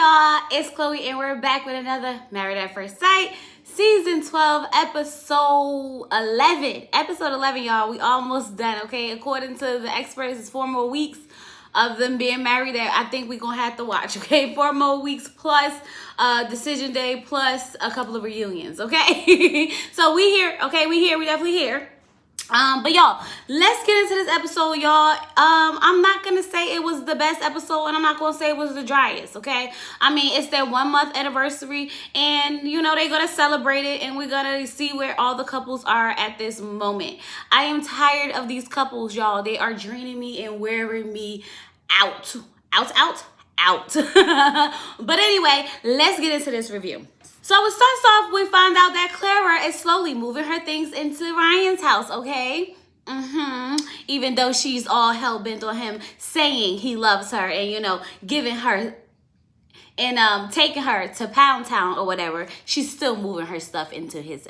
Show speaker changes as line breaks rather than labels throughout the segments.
y'all, it's Chloe and we're back with another Married at First Sight, Season 12, Episode 11. Episode 11, y'all, we almost done, okay? According to the experts, it's 4 more weeks of them being married that I think we're going to have to watch, okay? 4 more weeks plus decision day plus a couple of reunions, okay? So we here, okay? We definitely here. But y'all, let's get into this episode, y'all. I'm not gonna say it was the best episode, and I'm not gonna say it was the driest, okay? I mean, it's their 1 month anniversary, and you know they're gonna celebrate it, and we're gonna see where all the couples are at this moment. I am tired of these couples, y'all. They are draining me and wearing me out. But anyway, let's get into this review. So it starts off, we find out that Clara is slowly moving her things into Ryan's house, okay? Even though she's all hell-bent on him saying he loves her and, you know, giving her and taking her to Pound Town or whatever, she's still moving her stuff into his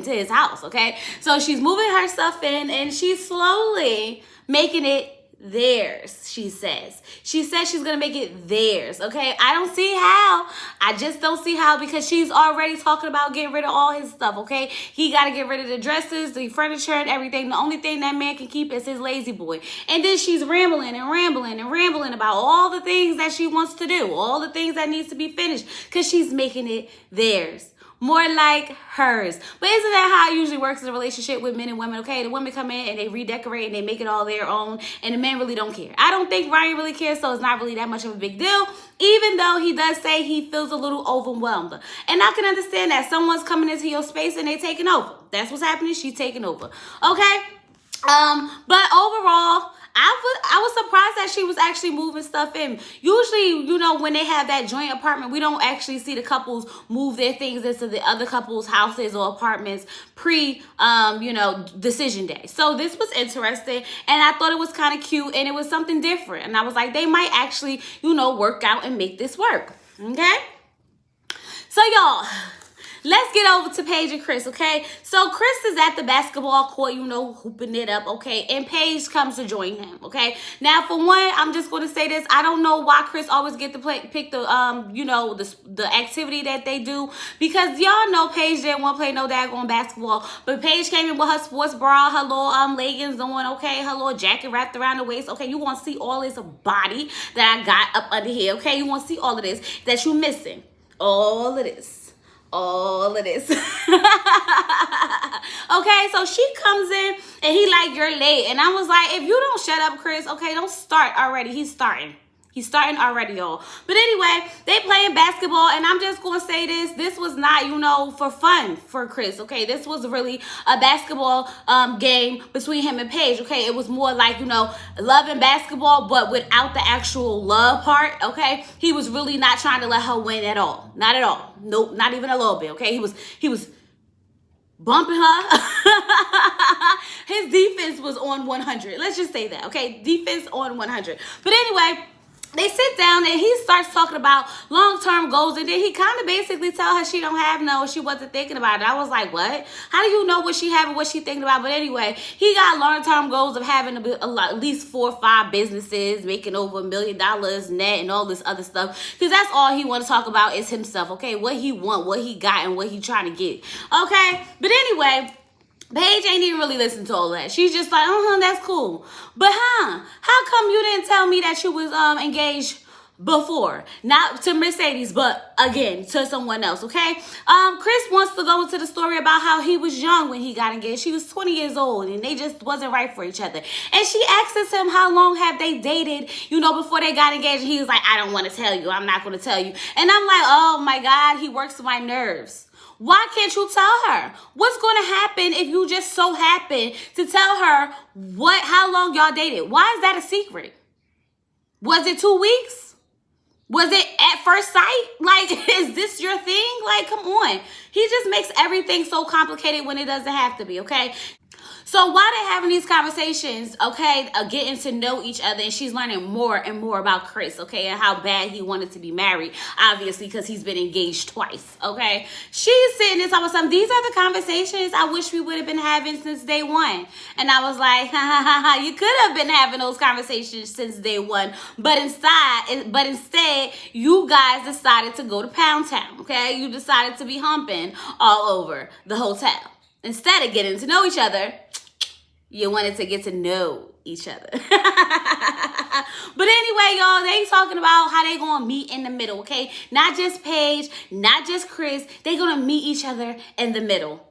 his house, okay? So she's moving her stuff in and she's slowly making it theirs, she says. She says she's gonna make it theirs, okay? I don't see how. I just don't see how, because she's already talking about getting rid of all his stuff, okay? He gotta get rid of the dresses, the furniture, and everything. The only thing that man can keep is his lazy boy. And then she's rambling about all the things that she wants to do, all the things that needs to be finished, because she's making it theirs. More like hers. But isn't that how it usually works in a relationship with men and women? Okay, the women come in and they redecorate and they make it all their own, and the men really don't care. I don't think Ryan really cares, so it's not really that much of a big deal, even though he does say he feels a little overwhelmed. And I can understand that. Someone's coming into your space and they're taking over. That's what's happening. She's taking over. Okay? But overall, I was surprised that she was actually moving stuff in. Usually, you know, when they have that joint apartment, we don't actually see the couples move their things into the other couples' houses or apartments decision day. So this was interesting, and I thought it was kind of cute, and it was something different. And I was like, they might actually, work out and make this work. Okay? So, y'all, let's get over to Paige and Chris, okay? So Chris is at the basketball court, hooping it up, okay? And Paige comes to join him, okay? Now, for one, I'm just going to say this. I don't know why Chris always get to pick the, the activity that they do. Because y'all know Paige didn't want to play no daggone basketball. But Paige came in with her sports bra, her little leggings on, okay? Her little jacket wrapped around the waist, okay? You want to see all this body that I got up under here, okay? You want to see all of this that you missing. All of this. Okay, so she comes in and he like, you're late. And I was like, if you don't shut up, Chris, okay, don't start already. He's starting already, y'all. But anyway, they playing basketball, and I'm just going to say this. This was not, for fun for Chris, okay? This was really a basketball game between him and Paige, okay? It was more like, love and basketball, but without the actual love part, okay? He was really not trying to let her win at all. Not at all. Nope, not even a little bit, okay? He was bumping her. His defense was on 100. Let's just say that, okay? Defense on 100. But anyway, they sit down and he starts talking about long-term goals, and then he kind of basically tell her she don't have no, she wasn't thinking about it. I was like, what? How do you know what she having, what she thinking about? But anyway, he got long-term goals of having at least 4 or 5 businesses, making over $1 million net and all this other stuff, because that's all he want to talk about is himself, okay? What he want, what he got, and what he trying to get, okay? But anyway, Paige ain't even really listen to all that. She's just like, that's cool. But how come you didn't tell me that you was engaged before? Not to Mercedes, but again, to someone else, okay? Chris wants to go into the story about how he was young when he got engaged. She was 20 years old, and they just wasn't right for each other. And she asks him how long have they dated, before they got engaged. And he was like, I don't want to tell you. I'm not going to tell you. And I'm like, oh my God, he works my nerves. Why can't you tell her? What's going to happen if you just so happen to tell her how long y'all dated? Why is that a secret? Was it 2 weeks? Was it at first sight? Like, is this your thing? Like, come on. He just makes everything so complicated when it doesn't have to be, okay? So while they're having these conversations, okay, getting to know each other, and she's learning more and more about Chris, okay, and how bad he wanted to be married, obviously, because he's been engaged twice, okay? She's sitting there talking about something. These are the conversations I wish we would have been having since day one. And I was like, you could have been having those conversations since day one, but instead, you guys decided to go to Pound Town, okay? You decided to be humping all over the hotel. Instead of getting to know each other, you wanted to get to know each other. But anyway, y'all, they talking about how they gonna meet in the middle, okay? Not just Paige, not just Chris. They gonna meet each other in the middle.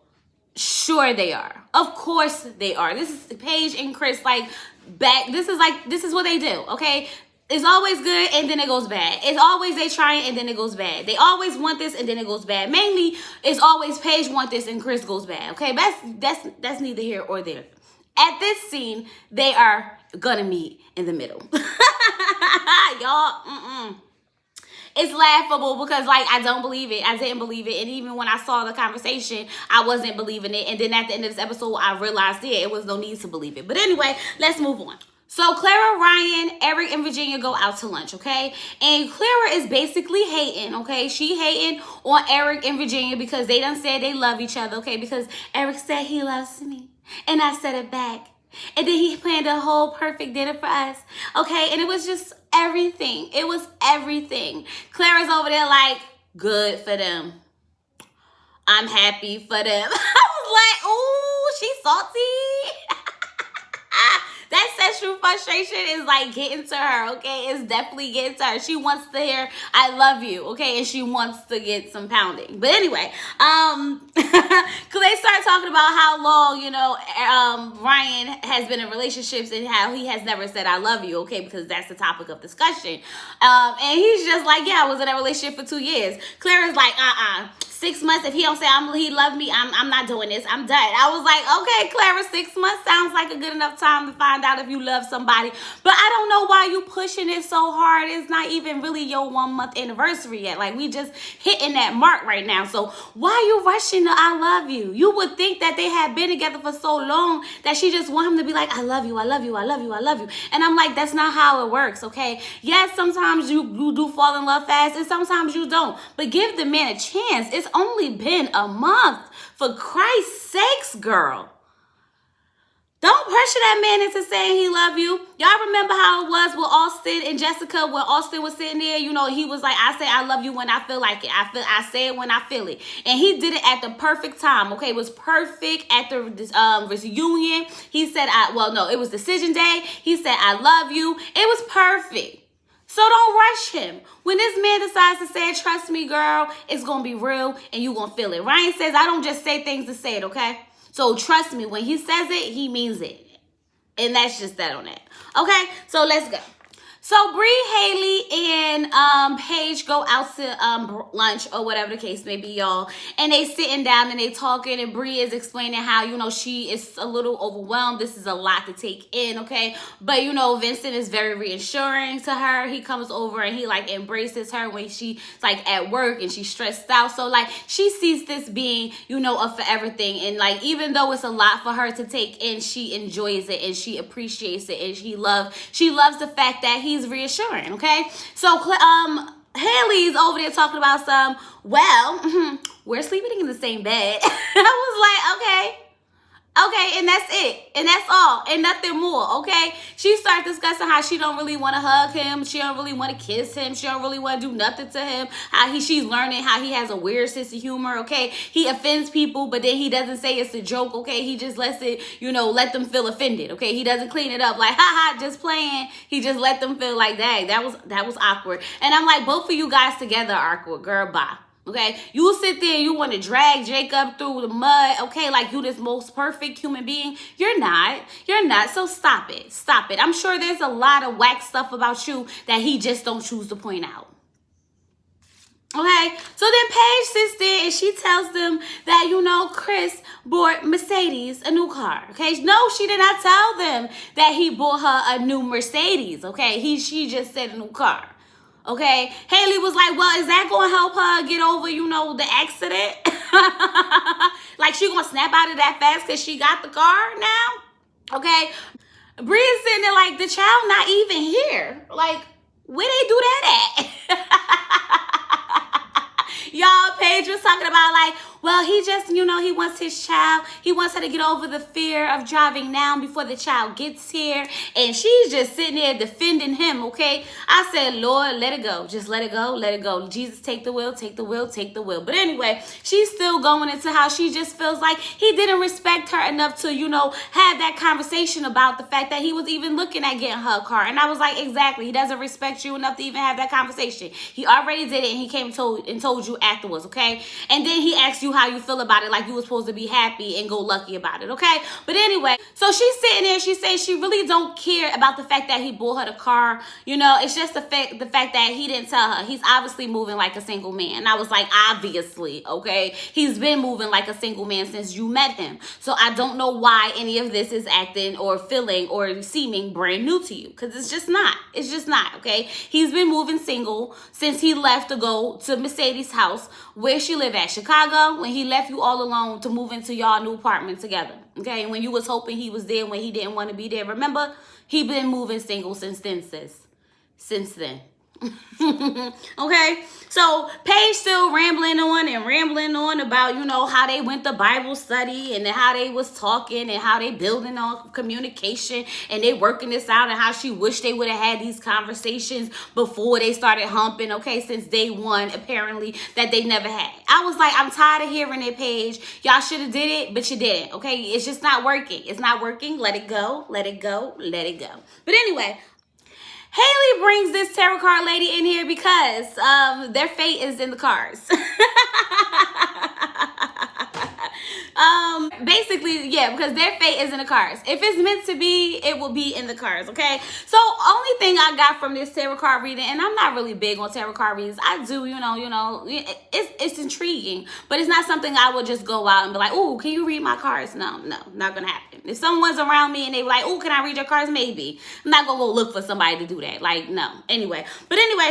Sure they are. Of course they are. This is Paige and Chris, like, back. This is what they do, okay? It's always good and then it goes bad. It's always they try and then it goes bad. They always want this and then it goes bad. Mainly, it's always Paige want this and Chris goes bad. Okay, that's neither here or there. At this scene, they are gonna meet in the middle. Y'all, It's laughable because, like, I don't believe it. I didn't believe it. And even when I saw the conversation, I wasn't believing it. And then at the end of this episode, I realized it was no need to believe it. But anyway, let's move on. So Clara, Ryan, Eric, and Virginia go out to lunch, okay? And Clara is basically hating, okay? She hating on Eric and Virginia because they done said they love each other, okay? Because Eric said he loves me, and I said it back. And then he planned a whole perfect dinner for us, okay? And it was just everything. It was everything. Clara's over there like, good for them. I'm happy for them. I was like, ooh, she's salty. That sexual frustration is like getting to her, okay? It's definitely getting to her. She wants to hear, I love you, okay? And she wants to get some pounding. But anyway, because they start talking about how long, Ryan has been in relationships and how he has never said I love you, okay? Because that's the topic of discussion. And he's just like, yeah, I was in a relationship for 2 years. Clara's like, 6 months, if he don't say he loved me, I'm not doing this. I'm done. I was like, okay, Clara, 6 months sounds like a good enough time to find out if you love somebody. But I don't know why you pushing it so hard. It's not even really your 1 month anniversary yet. Like, we just hitting that mark right now. So why are you rushing to I love you? You would think that they had been together for so long that she just want him to be like, I love you, I love you, I love you, I love you. And I'm like, that's not how it works, okay? Yes, sometimes you do fall in love fast and sometimes you don't. But give the man a chance. It's only been a month. For Christ's sakes, girl. Don't pressure that man into saying he love you. Y'all remember how it was with Austin and Jessica when Austin was sitting there? He was like, I say I love you when I feel like it. I say it when I feel it. And he did it at the perfect time, okay? It was perfect at the reunion. He said, it was decision day. He said, I love you. It was perfect. So don't rush him. When this man decides to say it, trust me, girl, it's going to be real and you're going to feel it. Ryan says, I don't just say things to say it, okay? So trust me, when he says it, he means it. And that's just that on that. Okay, so let's go. So Bree, Haley, and Paige go out to lunch or whatever the case may be, y'all. And they sitting down and they talking. And Bree is explaining how, she is a little overwhelmed. This is a lot to take in, okay? But, Vincent is very reassuring to her. He comes over and he, embraces her when she's, at work and she's stressed out. So, she sees this being, a forever thing. And, even though it's a lot for her to take in, she enjoys it and she appreciates it. And she loves the fact that he's reassuring, okay? So Haley's over there talking about we're sleeping in the same bed. I was like, okay, and that's it, and that's all, and nothing more, okay? She started discussing how she don't really want to hug him, she don't really want to kiss him, she don't really want to do nothing to him, how she's learning how he has a weird sense of humor, okay? He offends people, but then he doesn't say it's a joke, okay? He just lets it, let them feel offended, okay? He doesn't clean it up like, haha, just playing. He just let them feel like, dang, that was awkward. And I'm like, both of you guys together are awkward, girl, bye. Okay, you sit there and you want to drag Jacob through the mud, okay, like you this most perfect human being. You're not, so stop it. I'm sure there's a lot of whack stuff about you that he just don't choose to point out. Okay, so then Paige sits there and she tells them that, Chris bought Mercedes a new car, okay? No, she did not tell them that he bought her a new Mercedes, okay? She just said a new car. Okay, Haley was like, well, is that going to help her get over, the accident? Like, she gonna snap out of that fast because she got the car now? Okay. Bree's sitting there like, the child not even here. Like, where they do that at? Y'all, Paige was talking about like, well, he just, he wants his child. He wants her to get over the fear of driving now before the child gets here. And she's just sitting there defending him, okay? I said, Lord, let it go. Just let it go. Let it go. Jesus, take the wheel, take the wheel, take the wheel. But anyway, she's still going into how she just feels like he didn't respect her enough to, have that conversation about the fact that he was even looking at getting her a car. And I was like, exactly. He doesn't respect you enough to even have that conversation. He already did it, and he came and told you afterwards, okay? And then he asked you how you feel about it, like you were supposed to be happy and go lucky about it, okay? But anyway, so she's sitting there, she's saying she really don't care about the fact that he bought her the car. It's just the fact that he didn't tell her. He's obviously moving like a single man. And I was like, obviously, okay? He's been moving like a single man since you met him. So I don't know why any of this is acting or feeling or seeming brand new to you, because it's just not. It's just not, okay? He's been moving single since he left to go to Mercedes' house, where she live at, Chicago, when he left you all alone to move into y'all new apartment together, okay? When you was hoping he was there when he didn't want to be there. Remember, he been moving single since then, sis. Since then. Okay, so Paige still rambling on about, how they went to Bible study and how they was talking and how they building on communication and they working this out and how she wished they would have had these conversations before they started humping, okay, since day one, apparently, that they never had. I was like, I'm tired of hearing it, Paige. Y'all should have did it, but you didn't, okay? It's just not working. It's not working. Let it go. Let it go. Let it go. But anyway, Haley brings this tarot card lady in here because their fate is in the cards. Basically, yeah, because their fate is in the cards. If it's meant to be, it will be in the cards, okay? So, only thing I got from this tarot card reading, and I'm not really big on tarot card readings. I do, it's intriguing, but it's not something I would just go out and be like, "Ooh, can you read my cards?" No, not gonna happen. If someone's around me and they like, "Ooh, can I read your cards?" Maybe. I'm not gonna go look for somebody to do that. Like, no. Anyway,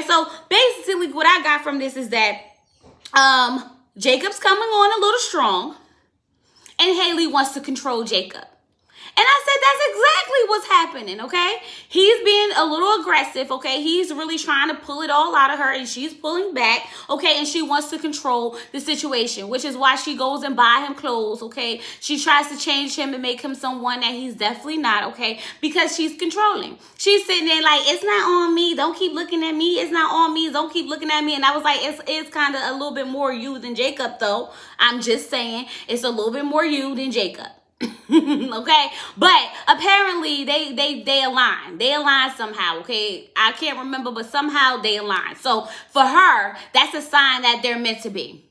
so basically, what I got from this is that Jacob's coming on a little strong. And Haley wants to control Jacob. And I said, that's exactly what's happening, okay? He's being a little aggressive, okay? He's really trying to pull it all out of her, and she's pulling back, okay? And she wants to control the situation, which is why she goes and buy him clothes, okay? She tries to change him and make him someone that he's definitely not, okay? Because she's controlling. She's sitting there like, it's not on me. Don't keep looking at me. It's not on me. Don't keep looking at me. And I was like, it's kind of a little bit more you than Jacob, though. I'm just saying, it's a little bit more you than Jacob. Okay, but apparently they align somehow, okay? I can't remember, but somehow they align. So for her, that's a sign that they're meant to be.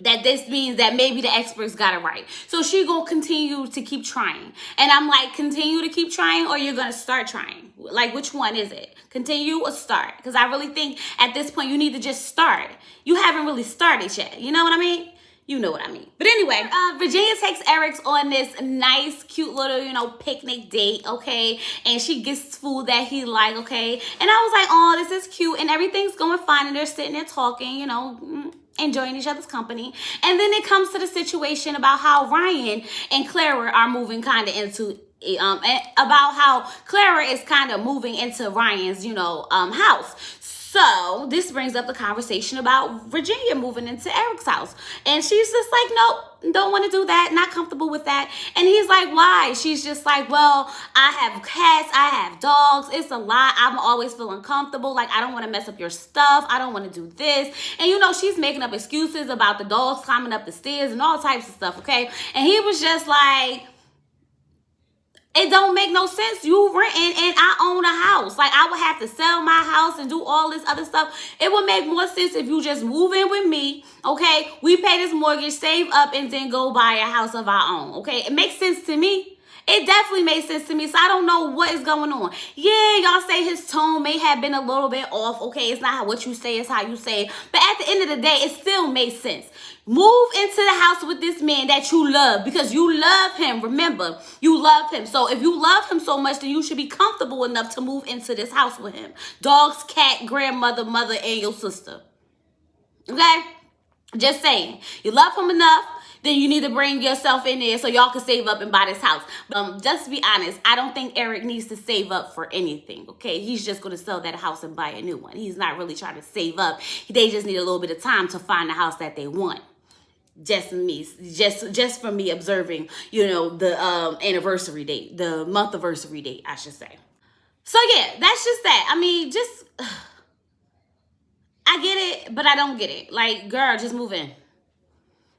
That this means that maybe the experts got it right. So she gonna continue to keep trying. And I'm like, continue to keep trying, or you're gonna start trying? Like, which one is it? Continue or start? Because I really think at this point you need to just start. You haven't really started yet. You know what I mean? You know what I mean. But anyway, Virginia takes Eric's on this nice, cute little, picnic date, okay? And she gets food that he like, okay? And I was like, oh, this is cute. And everything's going fine. And they're sitting there talking, enjoying each other's company. And then it comes to the situation about how Ryan and Clara are moving kind of into about how Clara is kind of moving into Ryan's, house. So this brings up the conversation about Virginia moving into Eric's house. And she's just like, nope, don't want to do that. Not comfortable with that. And he's like, why? She's just like, well, I have cats. I have dogs. It's a lot. I'm always feeling uncomfortable. Like, I don't want to mess up your stuff. I don't want to do this. And, she's making up excuses about the dogs climbing up the stairs and all types of stuff, okay? And he was just like, it don't make no sense. You renting and I own a house. Like, I would have to sell my house and do all this other stuff. It would make more sense if you just move in with me, okay? We pay this mortgage, save up, and then go buy a house of our own, okay? It makes sense to me. It definitely made sense to me. So I don't know what is going on. Yeah, y'all say his tone may have been a little bit off. Okay, it's not what you say, it's how you say it. But at the end of the day, it still makes sense. Move into the house with this man that you love, because you love him. Remember, you love him. So if you love him so much, then you should be comfortable enough to move into this house with him. Dogs, cat, grandmother, mother, and your sister. Okay? Just saying. You love him enough, then you need to bring yourself in there so y'all can save up and buy this house. Just to be honest, I don't think Eric needs to save up for anything, okay? He's just going to sell that house and buy a new one. He's not really trying to save up. They just need a little bit of time to find the house that they want. Just for me observing, the anniversary date, the month-anniversary date, I should say. So yeah, that's just that. I mean, I get it, but I don't get it. Like, girl, just move in.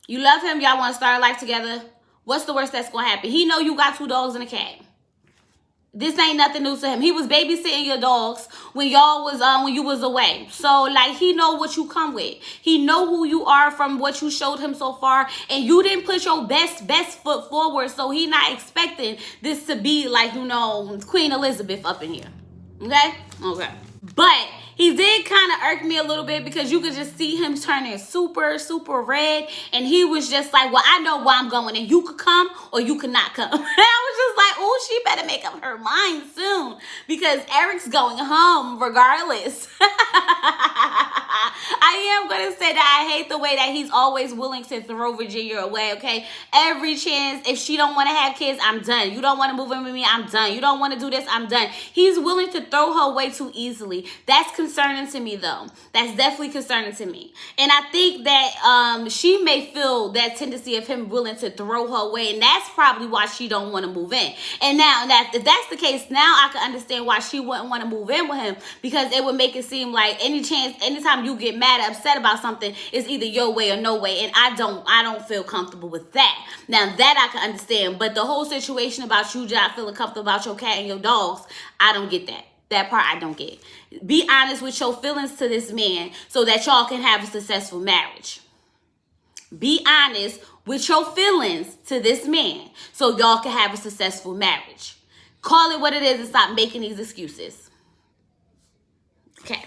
You love him. Y'all want to start a life together. What's the worst that's going to happen? He know you got 2 dogs and a cat. This ain't nothing new to him. He was babysitting your dogs when you was away. So, like, he know what you come with. He know who you are from what you showed him so far. And you didn't put your best foot forward. So, he not expecting this to be like, Queen Elizabeth up in here. Okay? Okay. But he did kind of irk me a little bit because you could just see him turning super, super red. And he was just like, well, I know where I'm going. And you could come or you could not come. And I was just like, oh, she better make up her mind soon. Because Eric's going home regardless. I am going to say that I hate the way that he's always willing to throw Virginia away, okay? Every chance, if she don't want to have kids, I'm done. You don't want to move in with me, I'm done. You don't want to do this, I'm done. He's willing to throw her away too easily. That's concerning to me, though. That's definitely concerning to me. And I think that she may feel that tendency of him willing to throw her away, and that's probably why she don't want to move in. And now, if that's the case, now I can understand why she wouldn't want to move in with him, because it would make it seem like anytime you get mad or upset about something, it's either your way or no way, and I don't feel comfortable with that. Now, that I can understand, but the whole situation about you not feeling comfortable about your cat and your dogs, I don't get that. That part I don't get. Be honest with your feelings to this man so that y'all can have a successful marriage. Be honest with your feelings to this man so y'all can have a successful marriage. Call it what it is and stop making these excuses. Okay.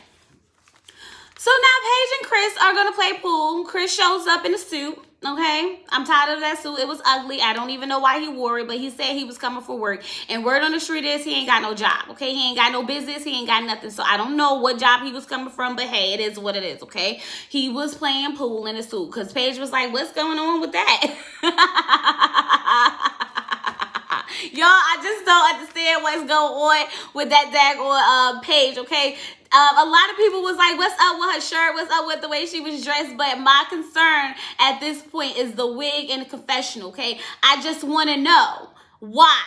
So now Paige and Chris are going to play pool. Chris shows up in a suit. Okay, I'm tired of that suit. It was ugly. I don't even know why he wore it, but he said he was coming for work. And word on the street is he ain't got no job, okay? He ain't got no business. He ain't got nothing. So I don't know what job he was coming from, but hey, it is what it is, okay? He was playing pool in a suit because Paige was like, what's going on with that? Y'all, I just don't understand what's going on with that daggone Paige, okay? A lot of people was like, what's up with her shirt? What's up with the way she was dressed? But my concern at this point is the wig and the confessional, okay? I just want to know why.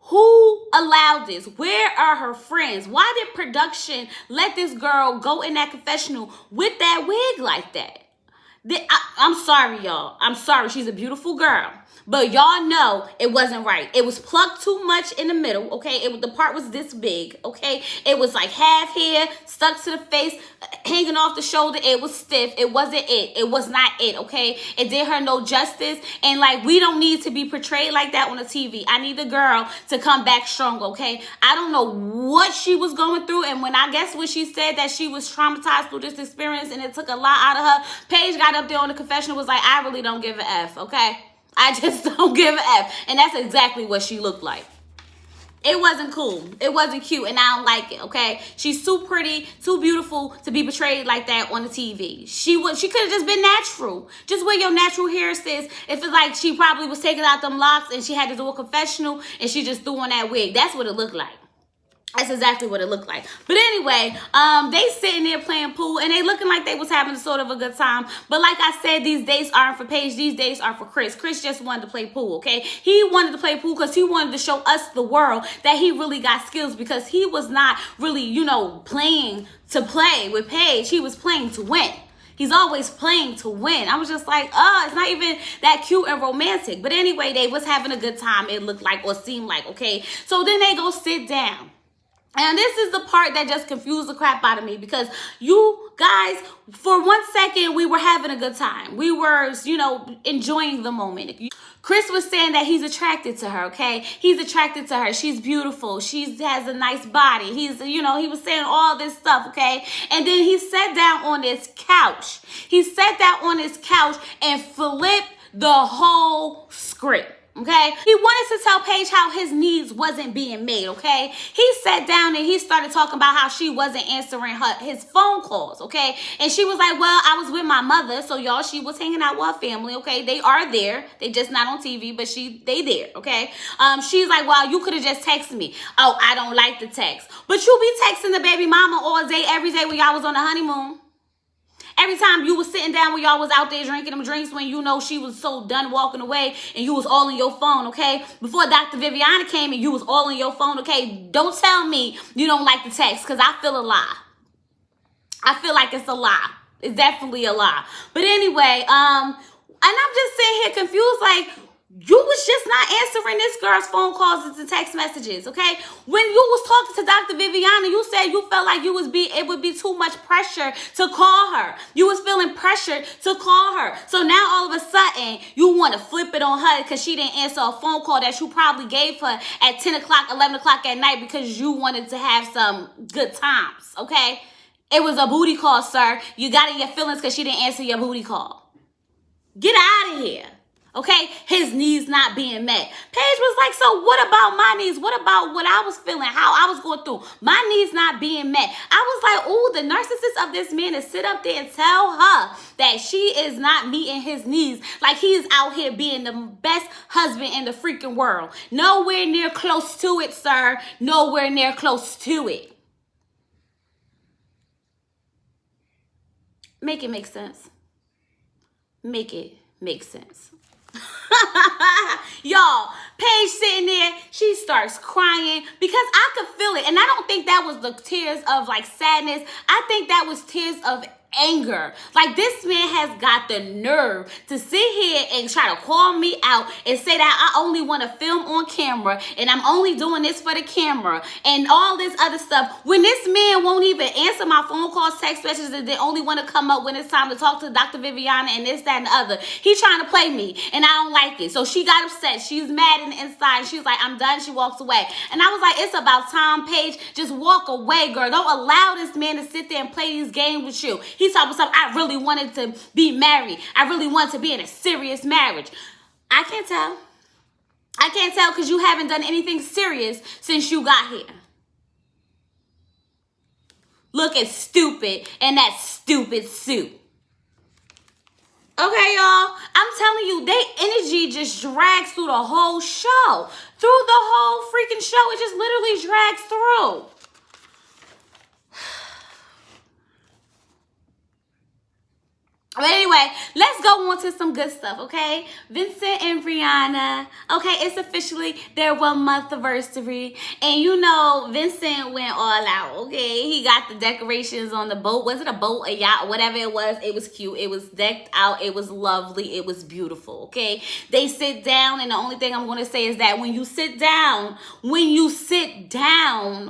Who allowed this? Where are her friends? Why did production let this girl go in that confessional with that wig like that? I'm sorry, y'all. I'm sorry. She's a beautiful girl. But y'all know it wasn't right. It was plucked too much in the middle, okay? The part was this big, okay? It was like half hair, stuck to the face, hanging off the shoulder. It was stiff. It wasn't it. It was not it, okay? It did her no justice. And, like, we don't need to be portrayed like that on the TV. I need the girl to come back strong, okay? I don't know what she was going through. And when she said that she was traumatized through this experience and it took a lot out of her, Paige got up there on the confessional was like, I really don't give a F, okay? I just don't give a F. And that's exactly what she looked like. It wasn't cool. It wasn't cute. And I don't like it, okay? She's too pretty, too beautiful to be portrayed like that on the TV. She could have just been natural. Just wear your natural hair, sis. If it's like she probably was taking out them locks and she had to do a confessional and she just threw on that wig. That's what it looked like. That's exactly what it looked like. But anyway, they sitting there playing pool and they looking like they was having sort of a good time. But like I said, these dates aren't for Paige. These dates are for Chris. Chris just wanted to play pool, okay? He wanted to play pool because he wanted to show us, the world, that he really got skills, because he was not really, playing to play with Paige. He was playing to win. He's always playing to win. I was just like, it's not even that cute and romantic. But anyway, they was having a good time, it looked like, or seemed like, okay? So then they go sit down. And this is the part that just confused the crap out of me, because you guys, for 1 second, we were having a good time. We were, enjoying the moment. Chris was saying that he's attracted to her, okay? He's attracted to her. She's beautiful. She has a nice body. He was saying all this stuff, okay? And then he sat down on this couch. He sat down on his couch and flipped the whole script. Okay, he wanted to tell Paige how his needs wasn't being made. Okay, he sat down and he started talking about how she wasn't answering his phone calls. Okay, and she was like, well, I was with my mother, so y'all, she was hanging out with her family. Okay, they are there, they just not on TV, but they there. Okay, she's like, well, you could have just texted me. Oh, I don't like the text, but you be texting the baby mama all day every day when y'all was on the honeymoon. Every time you was sitting down when y'all was out there drinking them drinks when you know she was so done walking away and you was all on your phone, okay? Before Dr. Viviana came and you was all on your phone, okay? Don't tell me you don't like the text, because I feel a lie. I feel like it's a lie. It's definitely a lie. But anyway, and I'm just sitting here confused, like, you was just not answering this girl's phone calls and text messages, okay? When you was talking to Dr. Viviana, you said you felt like it would be too much pressure to call her. You was feeling pressured to call her. So now all of a sudden, you want to flip it on her because she didn't answer a phone call that you probably gave her at 10 o'clock, 11 o'clock at night because you wanted to have some good times, okay? It was a booty call, sir. You got in your feelings because she didn't answer your booty call. Get out of here. Okay, his needs not being met. Paige was like, so what about my needs? What about what I was feeling, how I was going through? My needs not being met. I was like, ooh, the narcissist of this man to sit up there and tell her that she is not meeting his needs. Like he's out here being the best husband in the freaking world. Nowhere near close to it, sir. Nowhere near close to it. Make it make sense. Make it make sense. Y'all, Paige sitting there, she starts crying because I could feel it. And I don't think that was the tears of like sadness. I think that was tears of anger. Like this man has got the nerve to sit here and try to call me out and say that I only want to film on camera and I'm only doing this for the camera and all this other stuff when this man won't even answer my phone calls, text messages, and they only want to come up when it's time to talk to Dr. Viviana and this, that, and the other. He's trying to play me and I don't like it. So she got upset. She's mad in the inside. She's like, I'm done. She walks away. And I was like, it's about time, Paige. Just walk away, girl. Don't allow this man to sit there and play these games with you. He's talking about, I really wanted to be married. I really wanted to be in a serious marriage. I can't tell. I can't tell because you haven't done anything serious since you got here. Looking stupid in that stupid suit. Okay, y'all. I'm telling you, their energy just drags through the whole show. Through the whole freaking show. It just literally drags through. But anyway, let's go on to some good stuff, okay? Vincent and Brianna. Okay, it's officially their 1 month anniversary. And you know, Vincent went all out, okay? He got the decorations on the boat. Was it a boat, a yacht, whatever it was? It was cute. It was decked out. It was lovely. It was beautiful, okay? They sit down, and the only thing I'm going to say is that when you sit down,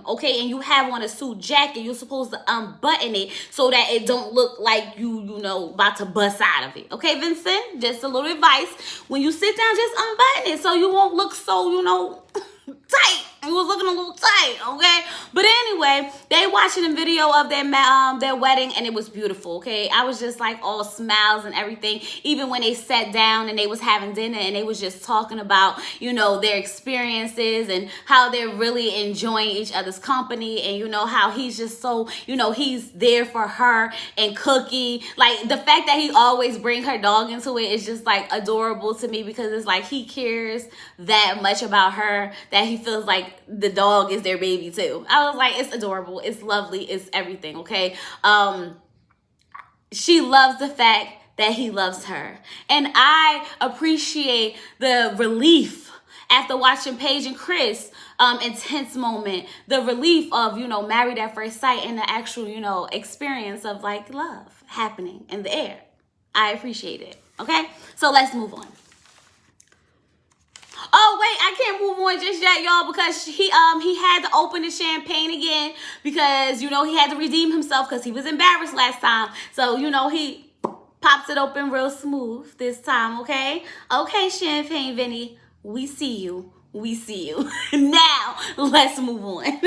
okay, and you have on a suit jacket, you're supposed to unbutton it so that it don't look like you know, about to bust out of it. Okay, Vincent? Just a little advice. When you sit down, just unbutton it so you won't look so, you know, tight. It was looking a little tight, okay? But anyway, they watching a video of their wedding, and it was beautiful, okay? I was just like all smiles and everything. Even when they sat down and they was having dinner and they was just talking about, you know, their experiences and how they're really enjoying each other's company, and you know how he's just so, you know, he's there for her and Cookie. Like the fact that he always bring her dog into it is just like adorable to me because it's like he cares that much about her that he feels like the dog is their baby too. I was like, it's adorable, it's lovely, it's everything, okay? She loves the fact that he loves her. And I appreciate the relief after watching Paige and Chris intense moment, the relief of, you know, married at first sight and the actual, you know, experience of like love happening in the air. I appreciate it, okay? So let's move on. Oh, wait, I can't move on just yet, y'all, because he had to open the champagne again because, you know, he had to redeem himself because he was embarrassed last time. So, you know, he pops it open real smooth this time, okay? Okay, Champagne Vinny, we see you. We see you. Now, let's move on.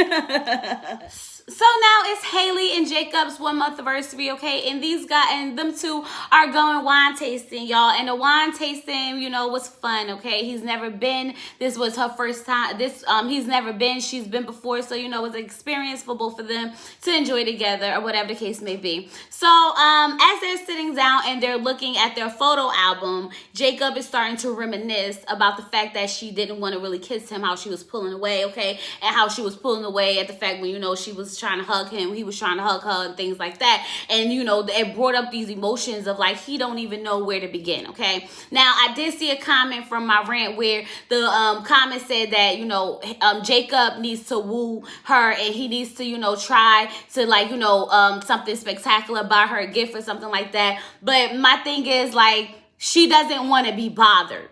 So now it's Haley and Jacob's 1 month anniversary, okay? And these guys and them two are going wine tasting, y'all. And the wine tasting, was fun, okay? He's never been. This was her first time. He's never been. She's been before, so it was an experience for both of them to enjoy together or whatever the case may be. So as they're sitting down and they're looking at their photo album, Jacob is starting to reminisce about the fact that she didn't want to really kiss him, how she was pulling away, okay? And how she was pulling away at the fact when, she was trying to hug him, he was trying to hug her and things like that. And, it brought up these emotions of like, he don't even know where to begin, okay? Now, I did see a comment from my rant where the comment said that, Jacob needs to woo her and he needs to, try to like, something spectacular, buy her a gift or something like that. But my thing is like, she doesn't want to be bothered.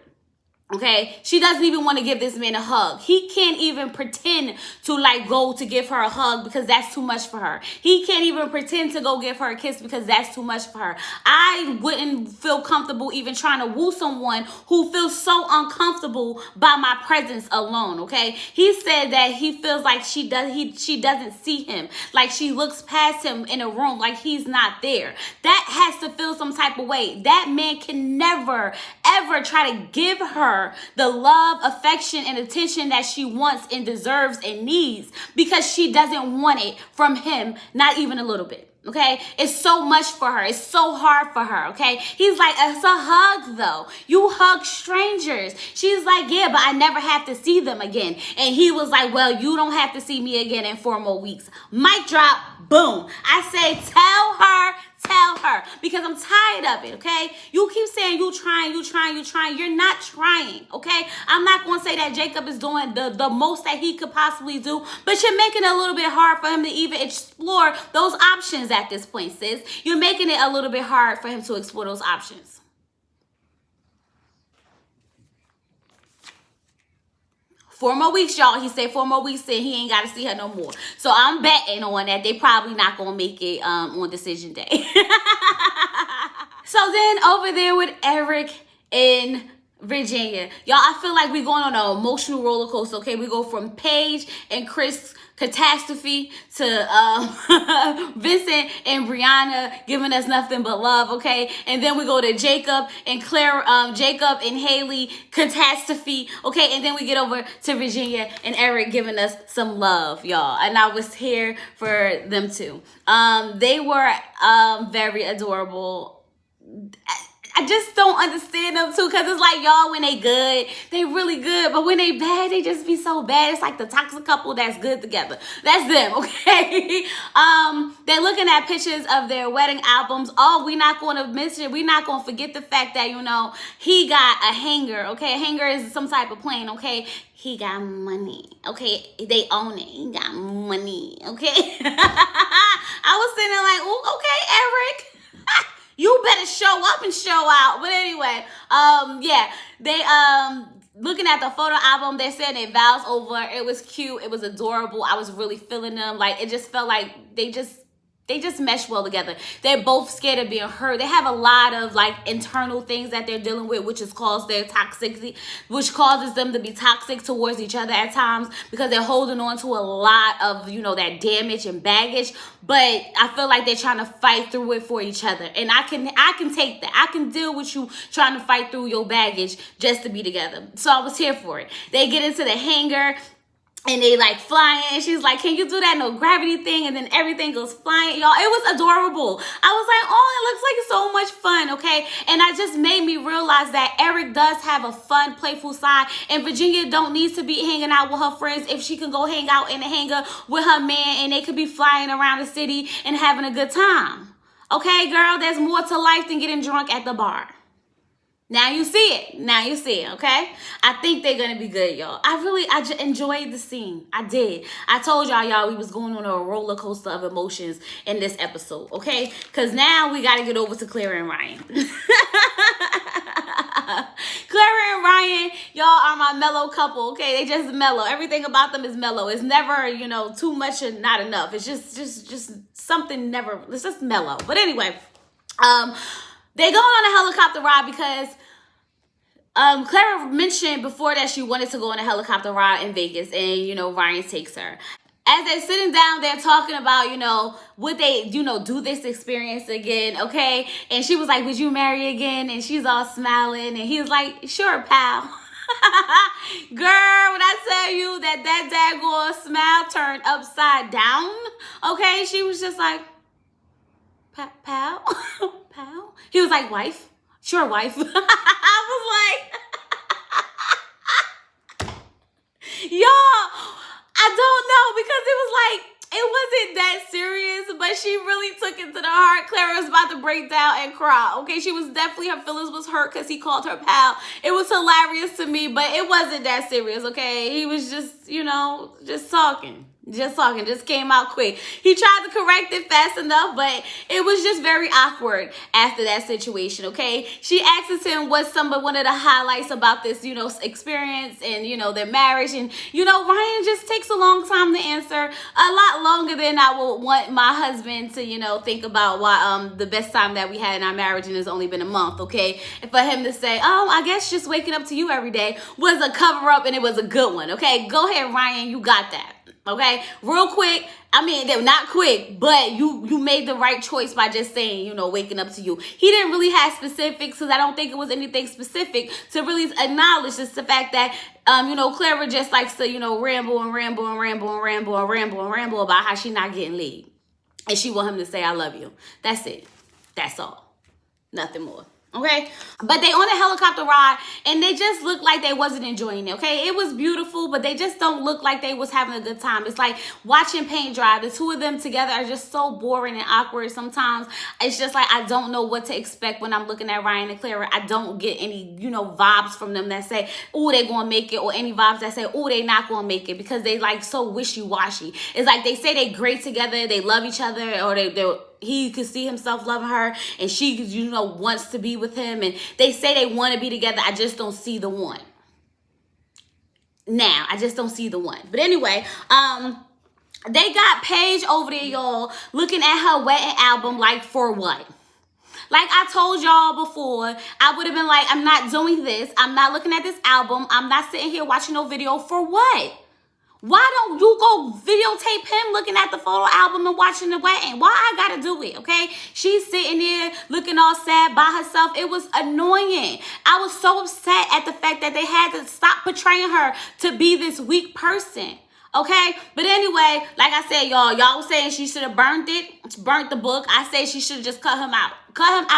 Okay, she doesn't even want to give this man a hug. He can't even pretend to like go to give her a hug because that's too much for her. He can't even pretend to go give her a kiss because that's too much for her. I wouldn't feel comfortable even trying to woo someone who feels so uncomfortable by my presence alone. Okay, he said that he feels like she doesn't see him, like she looks past him in a room, like he's not there. That has to feel some type of way. That man can never ever try to give her the love, affection, and attention that she wants and deserves and needs because she doesn't want it from him, not even a little bit. Okay, it's so much for her. It's so hard for her. Okay, he's like, it's a hug though. You hug strangers. She's like, yeah, but I never have to see them again. And he was like, well, you don't have to see me again in 4 more weeks. Mic drop. Boom. I say, tell her, because I'm tired of it, okay? You keep saying you trying. You're not trying, okay? I'm not going to say that Jacob is doing the most that he could possibly do, but you're making it a little bit hard for him to even explore those options at this point, sis. You're making it a little bit hard for him to explore those options. 4 more weeks, y'all. He said 4 more weeks and he ain't got to see her no more. So I'm betting on that. They probably not going to make it on decision day. So then over there with Eric in Virginia. Y'all, I feel like we're going on an emotional roller coaster, okay? We go from Paige and Chris catastrophe to Vincent and Brianna giving us nothing but love, okay? And then we go to Jacob and Clara, Jacob and Haley catastrophe, okay? And then we get over to Virginia and Eric giving us some love, y'all. And I was here for them too. They were very adorable. I just don't understand them too, because it's like, y'all, when they good, they really good, but when they bad, they just be so bad. It's like the toxic couple that's good together. That's them, okay? They're looking at pictures of their wedding albums. Oh, we're not going to miss it. We're not going to forget the fact that, he got a hanger, okay? A hanger is some type of plane, okay? He got money, okay? They own it. He got money, okay? I was sitting there like, ooh, okay, Eric. You better show up and show out. But anyway, yeah, they looking at the photo album, they're saying their vows over. It was cute. It was adorable. I was really feeling them. Like, it just felt like they just mesh well together. They're both scared of being hurt. They have a lot of like internal things that they're dealing with, which has caused their toxicity, which causes them to be toxic towards each other at times because they're holding on to a lot of, that damage and baggage. But I feel like they're trying to fight through it for each other. And I can take that. I can deal with you trying to fight through your baggage just to be together. So I was here for it. They get into the hangar. And they like flying, and she's like, can you do that no gravity thing? And then everything goes flying. Y'all, it was adorable. I was like, oh, it looks like so much fun, okay? And I just made me realize that Eric does have a fun, playful side, and Virginia don't need to be hanging out with her friends if she can go hang out in the hangar with her man, and they could be flying around the city and having a good time. Okay, girl, there's more to life than getting drunk at the bar. Now you see it, okay? I think they're going to be good, y'all. I just enjoyed the scene. I did. I told y'all, we was going on a roller coaster of emotions in this episode, okay? Because now we got to get over to Clara and Ryan. Clara and Ryan, y'all are my mellow couple, okay? They just mellow. Everything about them is mellow. It's never, too much and not enough. It's just something never, it's just mellow. But anyway, they going on a helicopter ride because Clara mentioned before that she wanted to go on a helicopter ride in Vegas, and Ryan takes her. as they're sitting down, they're talking about, would they, do this experience again, okay? And she was like, would you marry again? And she's all smiling. And he was like, sure, pal. Girl, when I tell you that daggone smile turned upside down, okay? She was just like, pal? Pal? He was like, wife? Sure, wife. I was like... Y'all, I don't know, because it was like, it wasn't that serious, but she really took it to the heart. Clara was about to break down and cry, okay? She was definitely, her feelings was hurt because he called her pal. It was hilarious to me, but it wasn't that serious, okay? He was just, just talking. Just came out quick. He tried to correct it fast enough, but it was just very awkward after that situation, okay? She asks him what's one of the highlights about this, experience and, their marriage. And, Ryan just takes a long time to answer, a lot longer than I would want my husband to, think about why the best time that we had in our marriage, and it's only been a month, okay? And for him to say, oh, I guess just waking up to you every day was a cover-up, and it was a good one, okay? Go ahead, Ryan, you got that. Okay, real quick. I mean, they're not quick, but you made the right choice by just saying, waking up to you. He didn't really have specifics, because I don't think it was anything specific to really acknowledge just the fact that, Clara just likes to, ramble about how she not getting laid. And she want him to say, I love you. That's it. That's all. Nothing more. Okay, but they on a helicopter ride, and they just looked like they wasn't enjoying it. Okay, it was beautiful, but they just don't look like they was having a good time. It's like watching paint dry. The two of them together are just so boring and awkward. Sometimes it's just like I don't know what to expect when I'm looking at Ryan and Clara. I don't get any vibes from them that say, oh, they gonna make it, or any vibes that say, oh, they not gonna make it, because they like so wishy-washy. It's like they say they great together, they love each other, or he could see himself loving her, and she, wants to be with him, and they say they want to be together. I just don't see the one. Now, I just don't see the one. But anyway, they got Paige over there, y'all, looking at her wedding album like, for what? Like I told y'all before, I would have been like, I'm not doing this. I'm not looking at this album. I'm not sitting here watching no video. For what? Why don't you go videotape him looking at the photo album and watching the wedding? Why I gotta do it, okay? She's sitting there looking all sad by herself. It was annoying. I was so upset at the fact that they had to stop portraying her to be this weak person. Okay, but anyway, like I said, y'all was saying she should have burnt the book. I say she should have just cut him out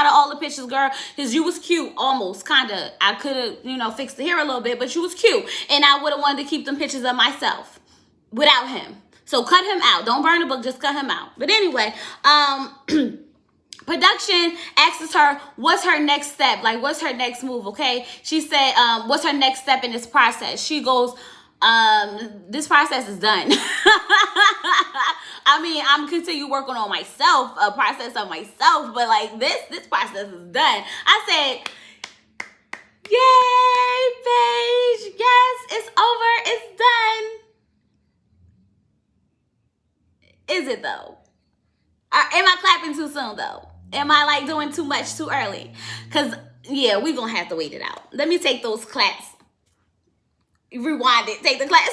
of all the pictures, girl, because you was cute, almost, kind of. I could have, fixed the hair a little bit, but you was cute, and I would have wanted to keep them pictures of myself without him. So cut him out. Don't burn the book, just cut him out. But anyway, production asks her, what's her next step? Like, what's her next move, okay? She said, what's her next step in this process? She goes, this process is done. I mean, I'm continue working on myself, a process of myself, but like this process is done. I said, yay, Paige. Yes, it's over. It's done. Is it though? Am I clapping too soon though? Am I like doing too much too early? Because yeah, we're going to have to wait it out. Let me take those claps. Rewind it. Take the claps.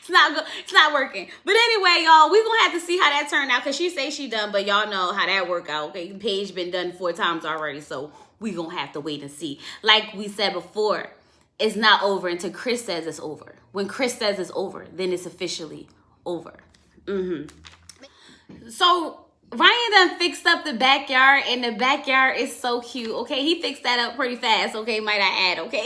It's not working. But anyway, y'all, we're going to have to see how that turned out, because she say she done, but y'all know how that work out. Okay, Paige been done 4 times already, so we're going to have to wait and see. Like we said before, it's not over until Chris says it's over. When Chris says it's over, then it's officially over. So Ryan done fixed up the backyard, and the backyard is so cute, okay? He fixed that up pretty fast, okay? Might I add, okay?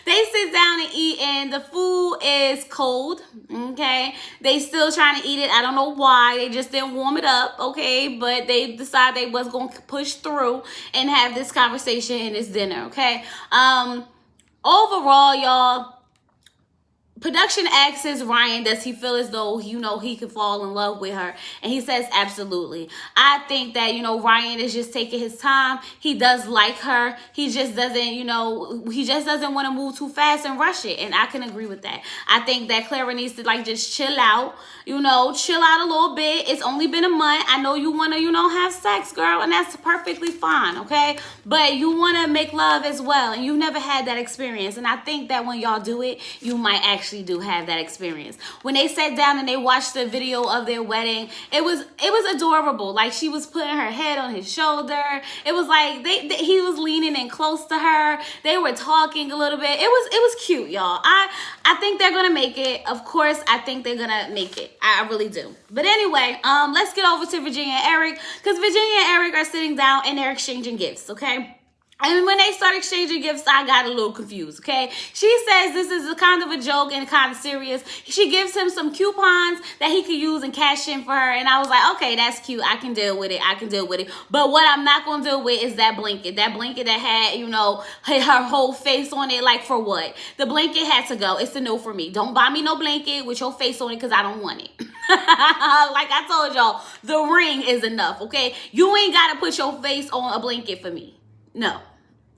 They sit down and eat, and the food is cold, okay? They still trying to eat it. I don't know why. They just didn't warm it up, okay? But they decided they was going to push through and have this conversation and this dinner, okay? Overall, y'all, production asks Ryan, does he feel as though, he could fall in love with her? And he says, absolutely. I think that, Ryan is just taking his time. He does like her. He just doesn't, he just doesn't want to move too fast and rush it. And I can agree with that. I think that Clara needs to, just chill out, chill out a little bit. It's only been a month. I know you want to, have sex, girl, and that's perfectly fine, okay? But you want to make love as well, and you never had that experience. And I think that when y'all do it, you might actually actually do have that experience. When they sat down and they watched the video of their wedding, it was adorable. Like, she was putting her head on his shoulder. It was like he was leaning in close to her. They were talking a little bit. It was cute, y'all. I think they're gonna make it. Of course, I think they're gonna make it. I really do. But anyway, let's get over to Virginia and Eric, because Virginia and Eric are sitting down and they're exchanging gifts, okay? And when they start exchanging gifts, I got a little confused, okay? She says this is a kind of a joke and kind of serious. She gives him some coupons that he could use and cash in for her. And I was like, okay, that's cute. I can deal with it. I can deal with it. But what I'm not going to deal with is that blanket. That blanket that had, you know, her whole face on it. Like, for what? The blanket had to go. It's a no for me. Don't buy me no blanket with your face on it because I don't want it. Like I told y'all, the ring is enough, okay? You ain't got to put your face on a blanket for me. No.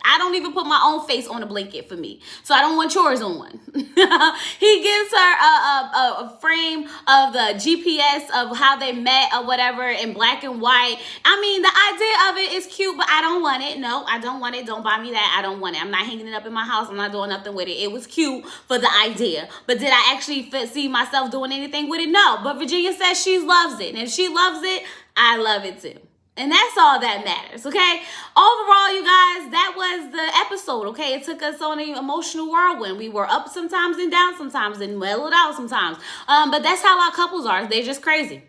I don't even put my own face on a blanket for me. So I don't want yours on. He gives her a frame of the GPS of how they met or whatever in black and white. I mean, the idea of it is cute, but I don't want it. No, I don't want it. Don't buy me that. I don't want it. I'm not hanging it up in my house. I'm not doing nothing with it. It was cute for the idea. But did I actually see myself doing anything with it? No. But Virginia says she loves it. And if she loves it, I love it too. And that's all that matters, okay? Overall, you guys, that was the episode, okay? It took us on an emotional whirlwind. We were up sometimes and down sometimes and mellowed out sometimes. But that's how our couples are. They're just crazy.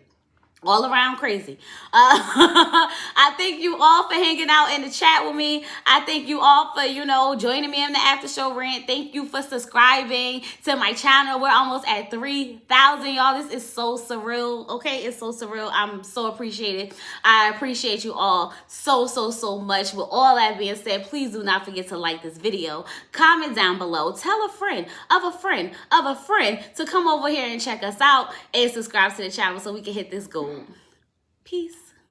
All around crazy. I thank you all for hanging out in the chat with me. I thank you all for, you know, joining me in the after show rant. Thank you for subscribing to my channel. We're almost at 3,000, y'all. This is so surreal, okay? It's so surreal. I'm so appreciated. I appreciate you all so much. With all that being said, please do not forget to like this video. Comment down below. Tell a friend of a friend of a friend to come over here and check us out and subscribe to the channel so we can hit this goal. Peace.